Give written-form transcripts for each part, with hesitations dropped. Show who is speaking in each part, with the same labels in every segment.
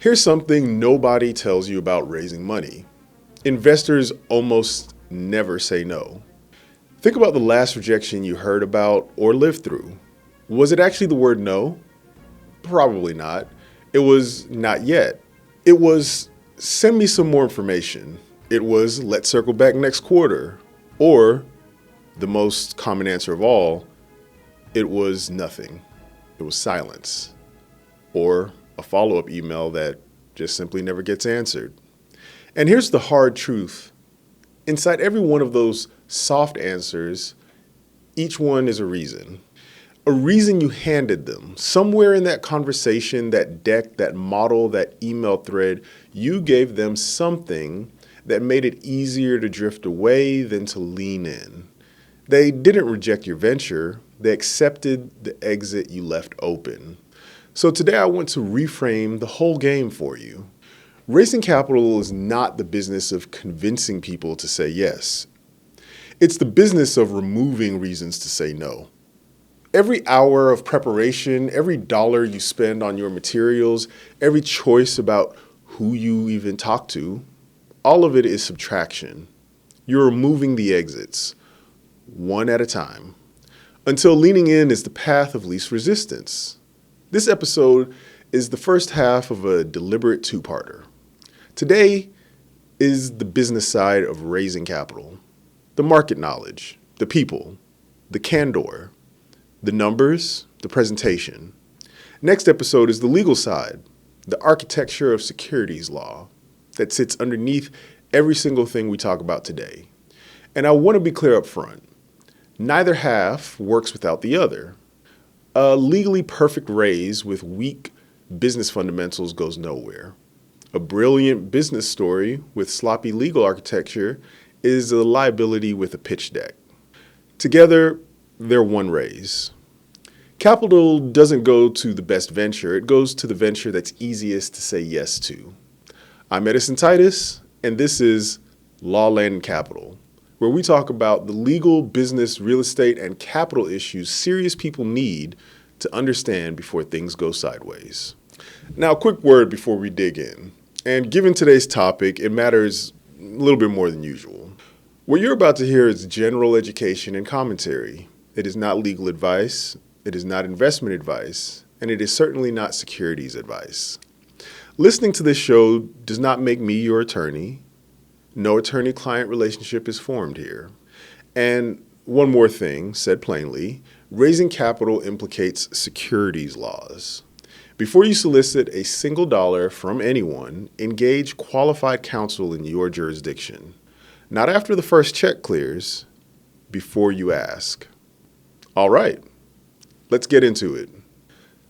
Speaker 1: Here's something nobody tells you about raising money. Investors almost never say no. Think about the last rejection you heard about or lived through. Was it actually the word no? Probably not. It was not yet. It was send me some more information. It was let's circle back next quarter. Or the most common answer of all, it was nothing. It was silence. Or a follow-up email that just simply never gets answered. And here's the hard truth. Inside every one of those soft answers, each one is a reason. A reason you handed them. Somewhere in that conversation, that deck, that model, that email thread, you gave them something that made it easier to drift away than to lean in. They didn't reject your venture. They accepted the exit you left open. So today I want to reframe the whole game for you. Raising capital is not the business of convincing people to say yes. It's the business of removing reasons to say no. Every hour of preparation, every dollar you spend on your materials, every choice about who you even talk to, all of it is subtraction. You're removing the exits, one at a time, until leaning in is the path of least resistance. This episode is the first half of a deliberate two-parter. Today is the business side of raising capital, the market knowledge, the people, the candor, the numbers, the presentation. Next episode is the legal side, the architecture of securities law that sits underneath every single thing we talk about today. And I want to be clear up front. Neither half works without the other. A legally perfect raise with weak business fundamentals goes nowhere. A brilliant business story with sloppy legal architecture is a liability with a pitch deck. Together, they're one raise. Capital doesn't go to the best venture, it goes to the venture that's easiest to say yes to. I'm Eddison Titus, and this is Law, Land, and Capital, where we talk about the legal, business, real estate, and capital issues serious people need to understand before things go sideways. Now, a quick word before we dig in. And given today's topic, it matters a little bit more than usual. What you're about to hear is general education and commentary. It is not legal advice, it is not investment advice, and it is certainly not securities advice. Listening to this show does not make me your attorney. No attorney-client relationship is formed here. And one more thing, said plainly, raising capital implicates securities laws. Before you solicit a single dollar from anyone, engage qualified counsel in your jurisdiction. Not after the first check clears, before you ask. All right, let's get into it.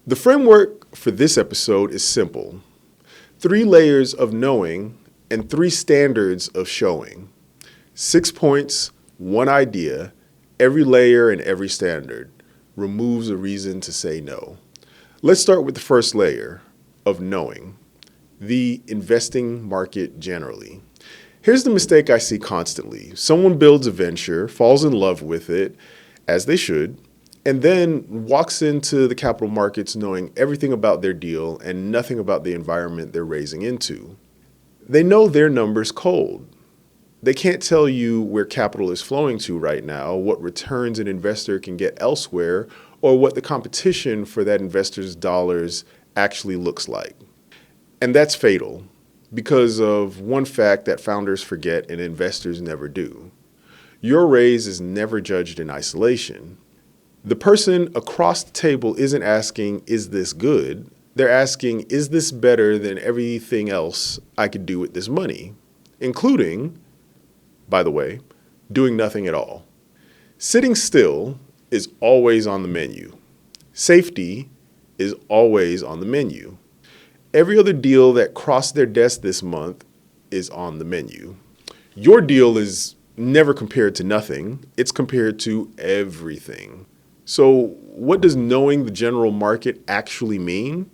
Speaker 1: The framework for this episode is simple. 3 layers of knowing and 3 standards of showing. 6 points, 1 idea, every layer and every standard removes a reason to say no. Let's start with the first layer of knowing, the investing market generally. Here's the mistake I see constantly. Someone builds a venture, falls in love with it, as they should, and then walks into the capital markets knowing everything about their deal and nothing about the environment they're raising into. They know their numbers cold. They can't tell you where capital is flowing to right now, what returns an investor can get elsewhere, or what the competition for that investor's dollars actually looks like. And that's fatal because of one fact that founders forget and investors never do. Your raise is never judged in isolation. The person across the table isn't asking, is this good? They're asking, is this better than everything else I could do with this money? Including, by the way, doing nothing at all. Sitting still is always on the menu. Safety is always on the menu. Every other deal that crossed their desk this month is on the menu. Your deal is never compared to nothing. It's compared to everything. So what does knowing the general market actually mean?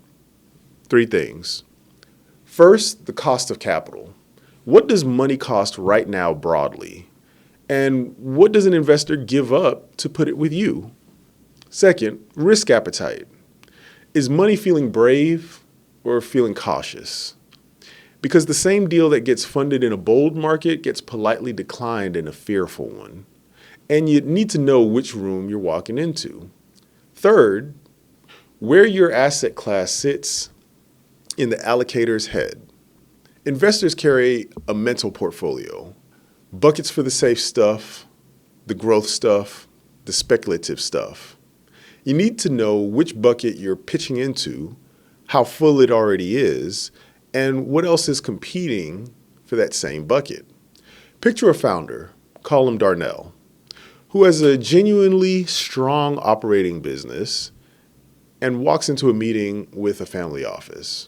Speaker 1: 3 things. First, the cost of capital. What does money cost right now broadly? And what does an investor give up to put it with you? Second, risk appetite. Is money feeling brave or feeling cautious. Because the same deal that gets funded in a bold market gets politely declined in a fearful one. And you need to know which room you're walking into. Third, where your asset class sits in the allocator's head. Investors carry a mental portfolio. Buckets for the safe stuff, the growth stuff, the speculative stuff. You need to know which bucket you're pitching into, how full it already is, and what else is competing for that same bucket. Picture a founder, call him Darnell, who has a genuinely strong operating business and walks into a meeting with a family office.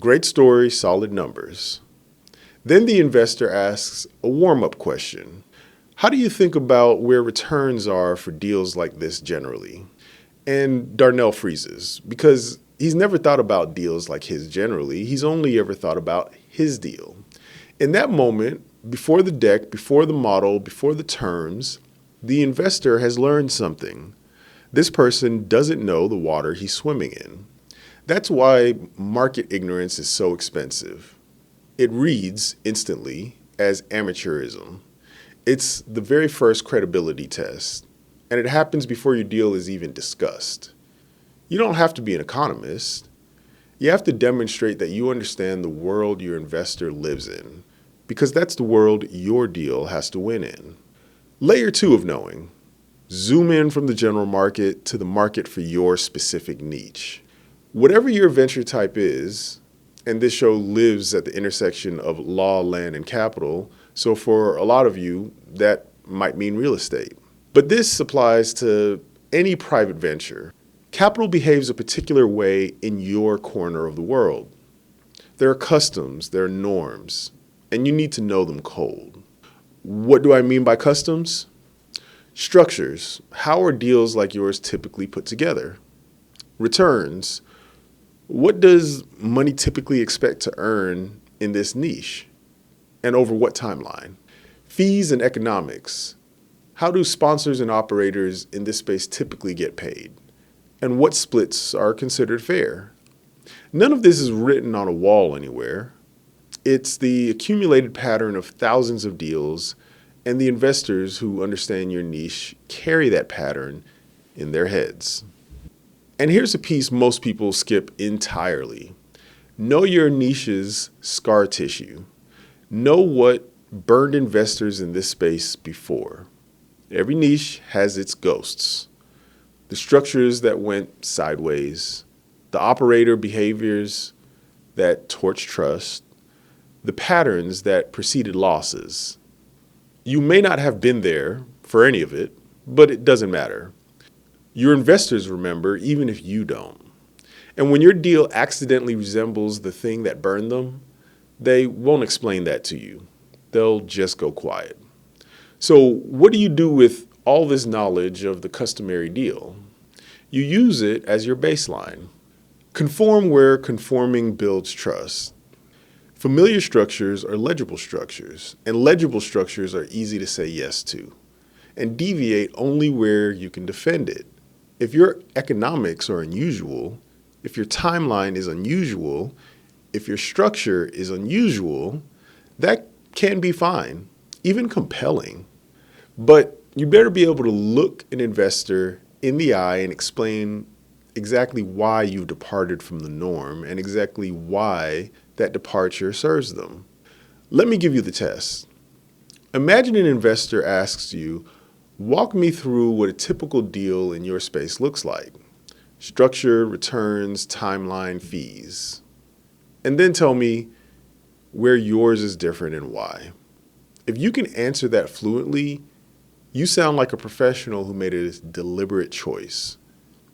Speaker 1: Great story, solid numbers. Then the investor asks a warm-up question. How do you think about where returns are for deals like this generally? And Darnell freezes because he's never thought about deals like his generally. He's only ever thought about his deal. In that moment, before the deck, before the model, before the terms, the investor has learned something. This person doesn't know the water he's swimming in. That's why market ignorance is so expensive. It reads instantly as amateurism. It's the very first credibility test, and it happens before your deal is even discussed. You don't have to be an economist. You have to demonstrate that you understand the world your investor lives in, because that's the world your deal has to win in. Layer 2 of knowing. Zoom in from the general market to the market for your specific niche. Whatever your venture type is, and this show lives at the intersection of law, land, and capital, so for a lot of you, that might mean real estate. But this applies to any private venture. Capital behaves a particular way in your corner of the world. There are customs, there are norms, and you need to know them cold. What do I mean by customs? Structures. How are deals like yours typically put together? Returns. What does money typically expect to earn in this niche? And over what timeline? Fees and economics. How do sponsors and operators in this space typically get paid? And what splits are considered fair? None of this is written on a wall anywhere. It's the accumulated pattern of thousands of deals, and the investors who understand your niche carry that pattern in their heads. And here's a piece most people skip entirely. Know your niche's scar tissue. Know what burned investors in this space before. Every niche has its ghosts. The structures that went sideways, the operator behaviors that torch trust, the patterns that preceded losses. You may not have been there for any of it, but it doesn't matter. Your investors remember, even if you don't. And when your deal accidentally resembles the thing that burned them, they won't explain that to you. They'll just go quiet. So what do you do with all this knowledge of the customary deal? You use it as your baseline. Conform where conforming builds trust. Familiar structures are legible structures, and legible structures are easy to say yes to. And deviate only where you can defend it. If your economics are unusual, if your timeline is unusual, if your structure is unusual, that can be fine, even compelling. But you better be able to look an investor in the eye and explain exactly why you've departed from the norm and exactly why that departure serves them. Let me give you the test. Imagine an investor asks you, walk me through what a typical deal in your space looks like. Structure, returns, timeline, fees. And then tell me where yours is different and why. If you can answer that fluently, you sound like a professional who made a deliberate choice.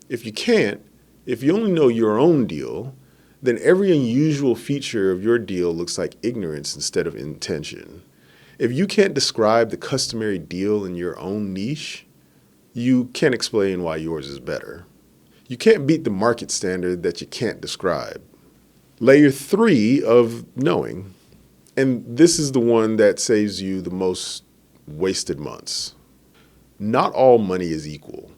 Speaker 1: If you can't, if you only know your own deal, then every unusual feature of your deal looks like ignorance instead of intention. If you can't describe the customary deal in your own niche, you can't explain why yours is better. You can't beat the market standard that you can't describe. Layer 3 of knowing, and this is the one that saves you the most wasted months. Not all money is equal.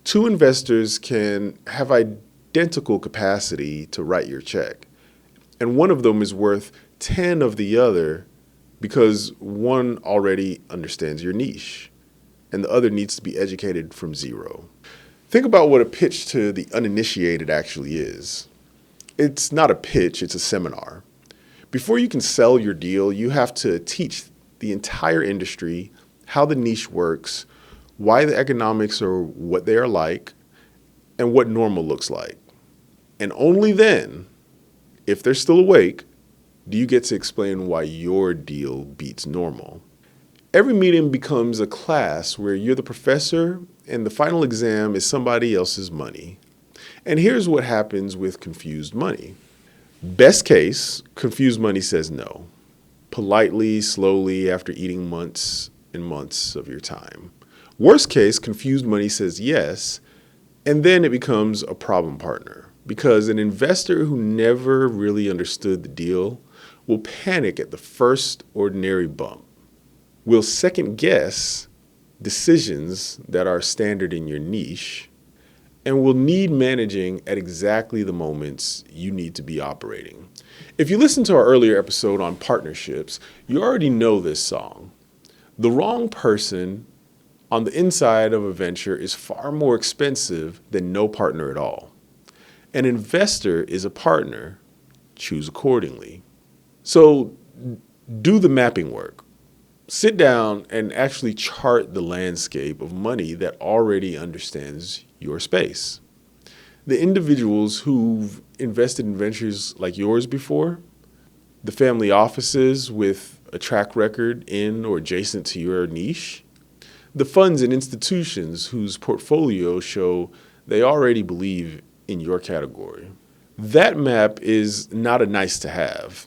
Speaker 1: Two investors can have identical capacity to write your check, And one of them is worth 10 of the other because one already understands your niche and the other needs to be educated from zero. Think about what a pitch to the uninitiated actually is. It's not a pitch, it's a seminar. Before you can sell your deal, you have to teach the entire industry how the niche works, why the economics are what they are like, and what normal looks like. And only then, if they're still awake, do you get to explain why your deal beats normal. Every meeting becomes a class where you're the professor and the final exam is somebody else's money. And here's what happens with confused money. Best case, confused money says no. Politely, slowly, after eating months and months of your time. Worst case, confused money says yes, and then it becomes a problem partner because an investor who never really understood the deal will panic at the first ordinary bump, will second guess decisions that are standard in your niche, and will need managing at exactly the moments you need to be operating. If you listen to our earlier episode on partnerships, you already know this song. The wrong person on the inside of a venture is far more expensive than no partner at all. An investor is a partner. Choose accordingly. So do the mapping work. Sit down and actually chart the landscape of money that already understands your space. The individuals who've invested in ventures like yours before, the family offices with a track record in or adjacent to your niche, the funds and institutions whose portfolios show they already believe in your category. That map is not a nice to have.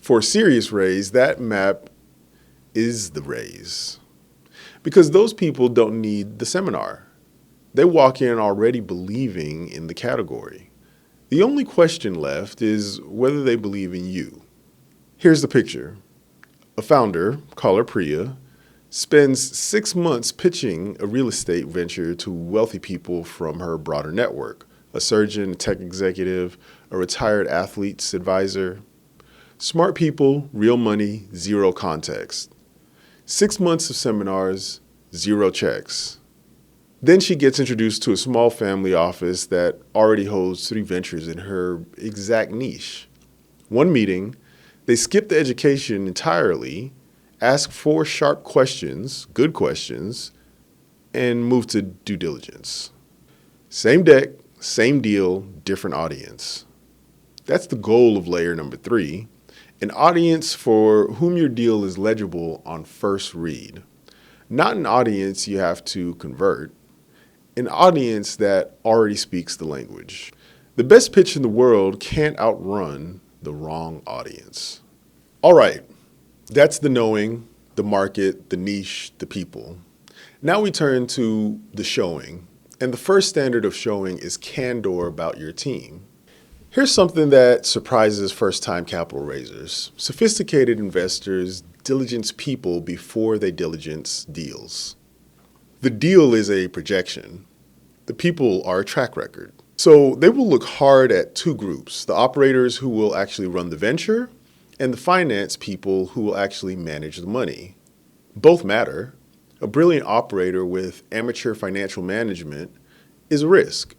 Speaker 1: For a serious raise, that map is the raise. Because those people don't need the seminar. They walk in already believing in the category. The only question left is whether they believe in you. Here's the picture. A founder, call her Priya, spends 6 months pitching a real estate venture to wealthy people from her broader network, a surgeon, a tech executive, a retired athlete's advisor. Smart people, real money, zero context. 6 months of seminars, 0 checks. Then she gets introduced to a small family office that already holds 3 ventures in her exact niche. One meeting, they skip the education entirely, ask 4 sharp questions, good questions, and move to due diligence. Same deck, same deal, different audience. That's the goal of layer number 3, an audience for whom your deal is legible on first read. Not an audience you have to convert, an audience that already speaks the language. The best pitch in the world can't outrun the wrong audience. All right. That's the knowing, the market, the niche, the people. Now we turn to the showing. And the first standard of showing is candor about your team. Here's something that surprises first-time capital raisers. Sophisticated investors diligence people before they diligence deals. The deal is a projection. The people are a track record. So they will look hard at 2 groups, the operators who will actually run the venture and the finance people who will actually manage the money. Both matter. A brilliant operator with amateur financial management is a risk.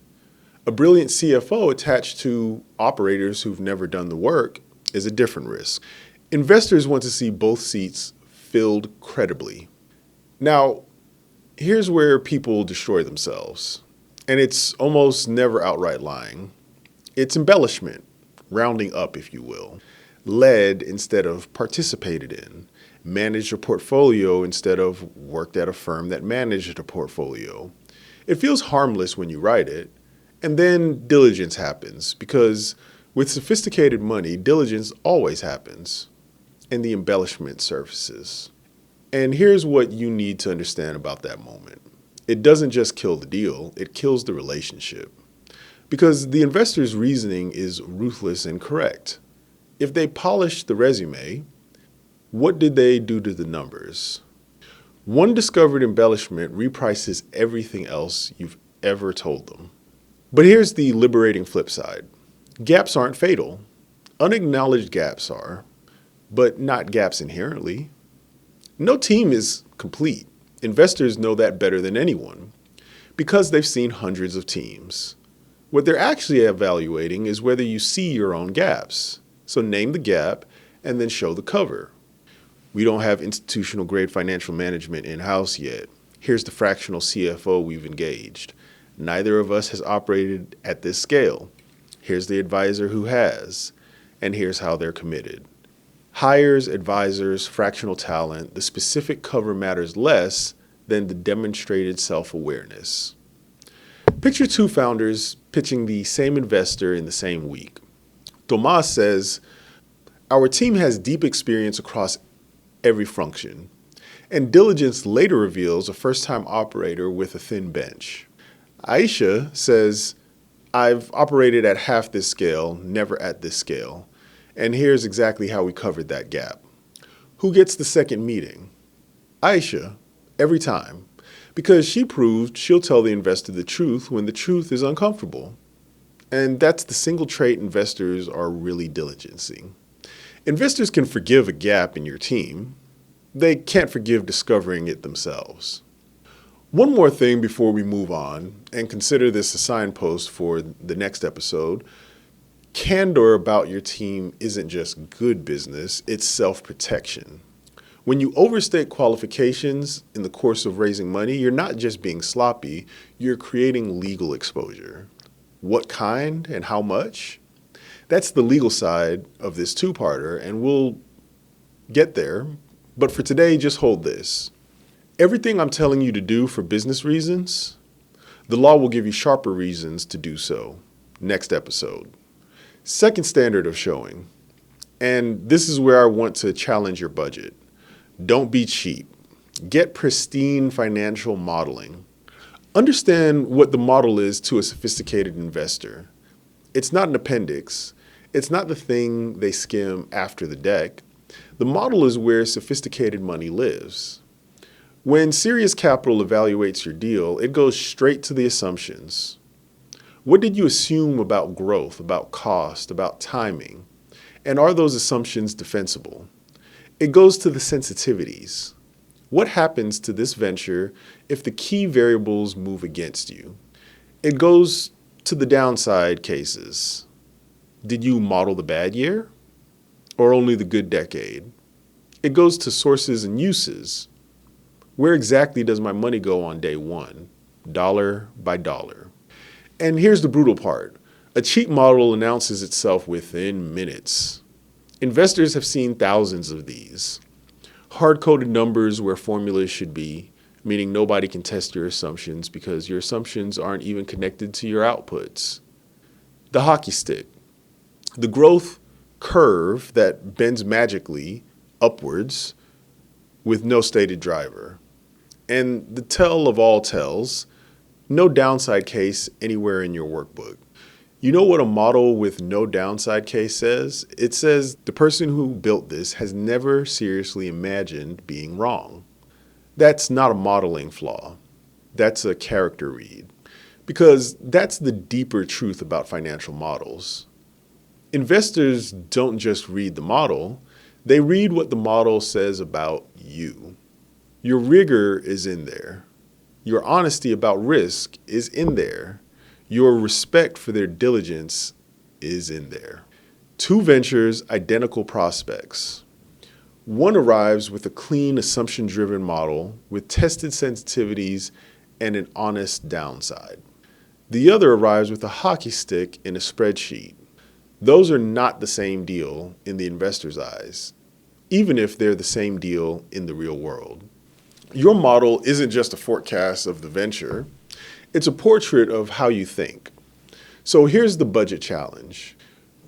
Speaker 1: A brilliant CFO attached to operators who've never done the work is a different risk. Investors want to see both seats filled credibly. Now, here's where people destroy themselves. And it's almost never outright lying. It's embellishment, rounding up, if you will. Led instead of participated in, managed a portfolio instead of worked at a firm that managed a portfolio. It feels harmless when you write it, and then diligence happens, because with sophisticated money, diligence always happens, and the embellishment surfaces. And here's what you need to understand about that moment. It doesn't just kill the deal, it kills the relationship. Because the investor's reasoning is ruthless and correct. If they polished the resume, what did they do to the numbers? One discovered embellishment reprices everything else you've ever told them. But here's the liberating flip side. Gaps aren't fatal. Unacknowledged gaps are, but not gaps inherently. No team is complete. Investors know that better than anyone because they've seen hundreds of teams. What they're actually evaluating is whether you see your own gaps. So name the gap and then show the cover. We don't have institutional grade financial management in-house yet. Here's the fractional CFO we've engaged. Neither of us has operated at this scale. Here's the advisor who has, and here's how they're committed. Hires, advisors, fractional talent, the specific cover matters less than the demonstrated self-awareness. Picture two founders pitching the same investor in the same week. Tomas says, "Our team has deep experience across every function." And diligence later reveals a first-time operator with a thin bench. Aisha says, "I've operated at half this scale, never at this scale. And here's exactly how we covered that gap." Who gets the second meeting? Aisha, every time. Because she proved she'll tell the investor the truth when the truth is uncomfortable. And that's the single trait investors are really diligencing. Investors can forgive a gap in your team. They can't forgive discovering it themselves. One more thing before we move on, and consider this a signpost for the next episode. Candor about your team isn't just good business, it's self-protection. When you overstate qualifications in the course of raising money, you're not just being sloppy, you're creating legal exposure. What kind and how much? That's the legal side of this two-parter, and we'll get there. But for today, just hold this. Everything I'm telling you to do for business reasons, the law will give you sharper reasons to do so. Next episode. Second standard of showing, and this is where I want to challenge your budget. Don't be cheap. Get pristine financial modeling. Understand what the model is to a sophisticated investor. It's not an appendix. It's not the thing they skim after the deck. The model is where sophisticated money lives. When serious capital evaluates your deal, it goes straight to the assumptions. What did you assume about growth, about cost, about timing? And are those assumptions defensible? It goes to the sensitivities. What happens to this venture if the key variables move against you? It goes to the downside cases. Did you model the bad year? Or only the good decade? It goes to sources and uses. Where exactly does my money go on day one? Dollar by dollar. And here's the brutal part. A cheap model announces itself within minutes. Investors have seen thousands of these. Hard-coded numbers where formulas should be, meaning nobody can test your assumptions because your assumptions aren't even connected to your outputs. The hockey stick. The growth curve that bends magically upwards with no stated driver. And the tell of all tells, no downside case anywhere in your workbook. You know what a model with no downside case says? It says the person who built this has never seriously imagined being wrong. That's not a modeling flaw. That's a character read. Because that's the deeper truth about financial models. Investors don't just read the model, they read what the model says about you. Your rigor is in there. Your honesty about risk is in there. Your respect for their diligence is in there. Two ventures, identical prospects. One arrives with a clean, assumption-driven model with tested sensitivities and an honest downside. The other arrives with a hockey stick and a spreadsheet. Those are not the same deal in the investor's eyes, even if they're the same deal in the real world. Your model isn't just a forecast of the venture, it's a portrait of how you think. So here's the budget challenge.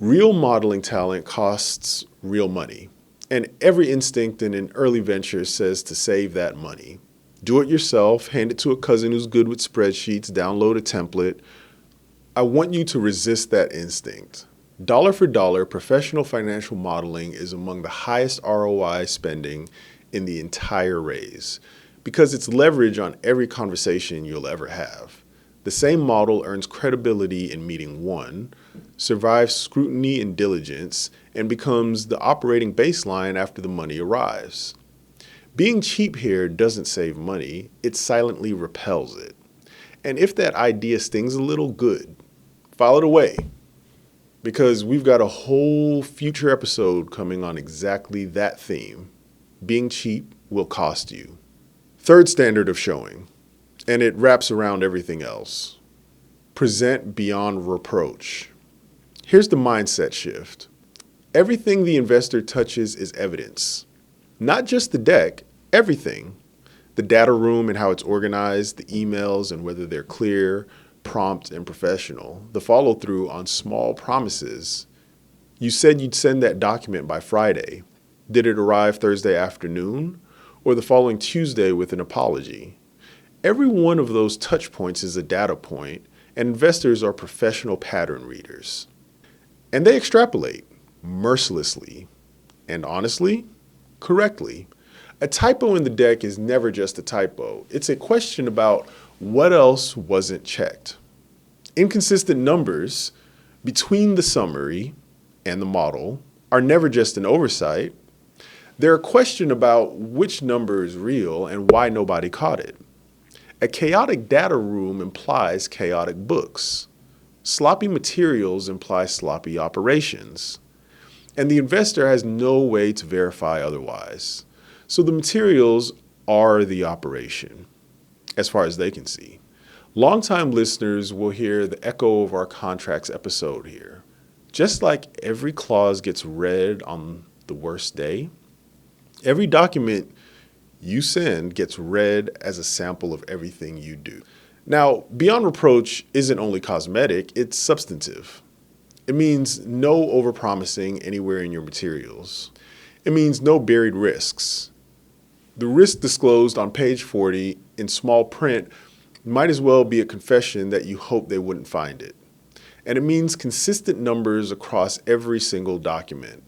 Speaker 1: Real modeling talent costs real money, and every instinct in an early venture says to save that money. Do it yourself, hand it to a cousin who's good with spreadsheets, download a template. I want you to resist that instinct. Dollar for dollar, professional financial modeling is among the highest ROI spending in the entire raise because it's leverage on every conversation you'll ever have. The same model earns credibility in meeting one, survives scrutiny and diligence, and becomes the operating baseline after the money arrives. Being cheap here doesn't save money, it silently repels it. And if that idea stings a little, good. File it away. Because we've got a whole future episode coming on exactly that theme. Being cheap will cost you. Third standard of showing, and it wraps around everything else. Present beyond reproach. Here's the mindset shift. Everything the investor touches is evidence. Not just the deck, everything. The data room and how it's organized, the emails and whether they're clear, prompt, and professional, the follow-through on small promises. You said you'd send that document by Friday. Did it arrive Thursday afternoon or the following Tuesday with an apology? Every one of those touch points is a data point, and investors are professional pattern readers. And they extrapolate mercilessly and honestly, correctly. A typo in the deck is never just a typo. It's a question about what else wasn't checked. Inconsistent numbers between the summary and the model are never just an oversight. They're a question about which number is real and why nobody caught it. A chaotic data room implies chaotic books. Sloppy materials imply sloppy operations. And the investor has no way to verify otherwise. So the materials are the operation, as far as they can see. Longtime listeners will hear the echo of our contracts episode here. Just like every clause gets read on the worst day, every document you send gets read as a sample of everything you do. Now, beyond reproach isn't only cosmetic, it's substantive. It means no overpromising anywhere in your materials. It means no buried risks. The risk disclosed on page 40 in small print might as well be a confession that you hope they wouldn't find it. And it means consistent numbers across every single document.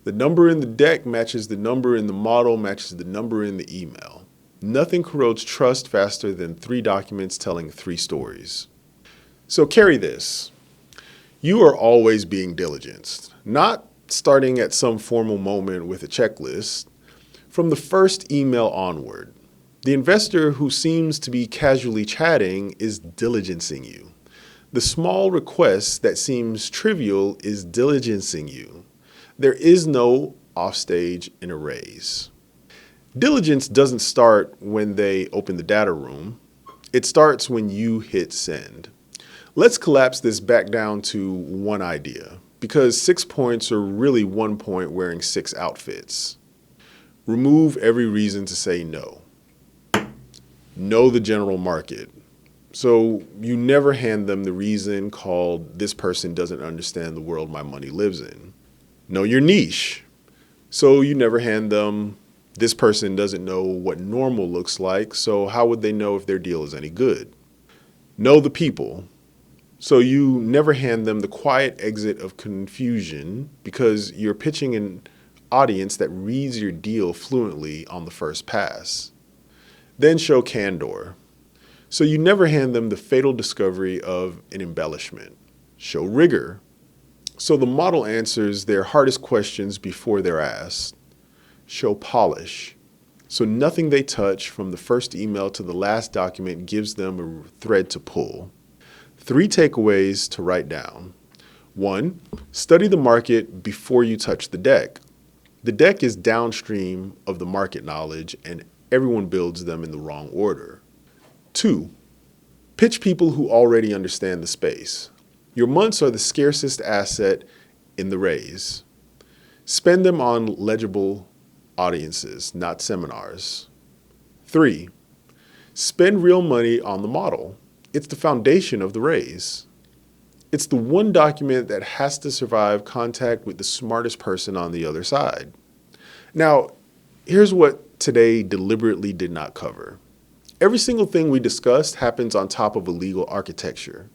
Speaker 1: The number in the deck matches the number in the model matches the number in the email. Nothing corrodes trust faster than 3 documents telling 3 stories. So carry this. You are always being diligenced, not starting at some formal moment with a checklist. From the first email onward, the investor who seems to be casually chatting is diligencing you. The small request that seems trivial is diligencing you. There is no offstage in a raise. Diligence doesn't start when they open the data room. It starts when you hit send. Let's collapse this back down to one idea, because 6 points are really 1 point wearing 6 outfits. Remove every reason to say no. Know the general market. So you never hand them the reason called "this person doesn't understand the world my money lives in." Know your niche. So you never hand them "this person doesn't know what normal looks like, so how would they know if their deal is any good?" Know the people. So you never hand them the quiet exit of confusion because you're pitching an audience that reads your deal fluently on the first pass. Then show candor. So you never hand them the fatal discovery of an embellishment. Show rigor. So the model answers their hardest questions before they're asked. Show polish. So nothing they touch from the first email to the last document gives them a thread to pull. 3 takeaways to write down. 1, study the market before you touch the deck. The deck is downstream of the market knowledge and everyone builds them in the wrong order. 2, pitch people who already understand the space. Your months are the scarcest asset in the raise. Spend them on legible audiences, not seminars. 3, spend real money on the model. It's the foundation of the raise. It's the one document that has to survive contact with the smartest person on the other side. Now, here's what today deliberately did not cover. Every single thing we discussed happens on top of a legal architecture.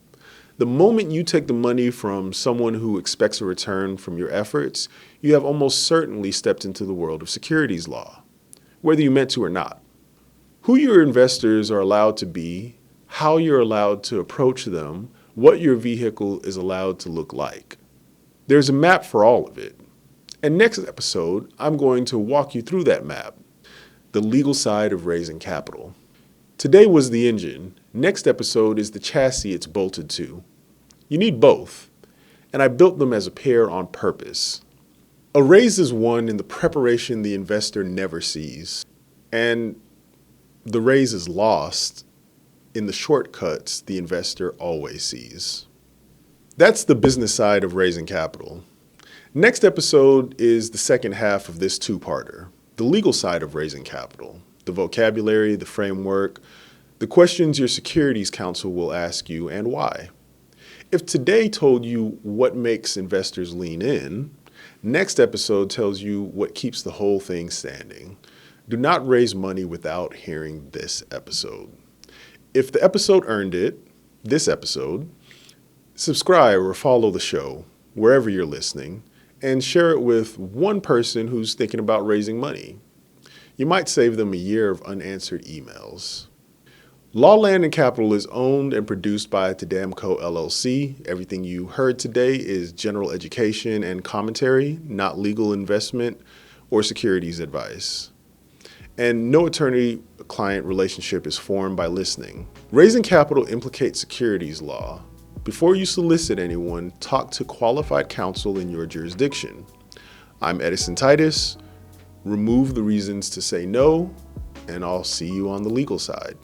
Speaker 1: The moment you take the money from someone who expects a return from your efforts, you have almost certainly stepped into the world of securities law, whether you meant to or not. Who your investors are allowed to be, how you're allowed to approach them, what your vehicle is allowed to look like. There's a map for all of it. And next episode, I'm going to walk you through that map, the legal side of raising capital. Today was the engine. Next episode is the chassis it's bolted to. You need both, and I built them as a pair on purpose. A raise is won in the preparation the investor never sees, and the raise is lost in the shortcuts the investor always sees. That's the business side of raising capital. Next episode is the second half of this two-parter, the legal side of raising capital, the vocabulary, the framework, the questions your securities counsel will ask you and why. If today told you what makes investors lean in, next episode tells you what keeps the whole thing standing. Do not raise money without hearing this episode. If the episode earned it, this episode, subscribe or follow the show wherever you're listening and share it with one person who's thinking about raising money. You might save them a year of unanswered emails. Law, Land, and Capital is owned and produced by Tadamco LLC. Everything you heard today is general education and commentary, not legal investment or securities advice. And no attorney-client relationship is formed by listening. Raising capital implicates securities law. Before you solicit anyone, talk to qualified counsel in your jurisdiction. I'm Eddison Titus. Remove the reasons to say no, and I'll see you on the legal side.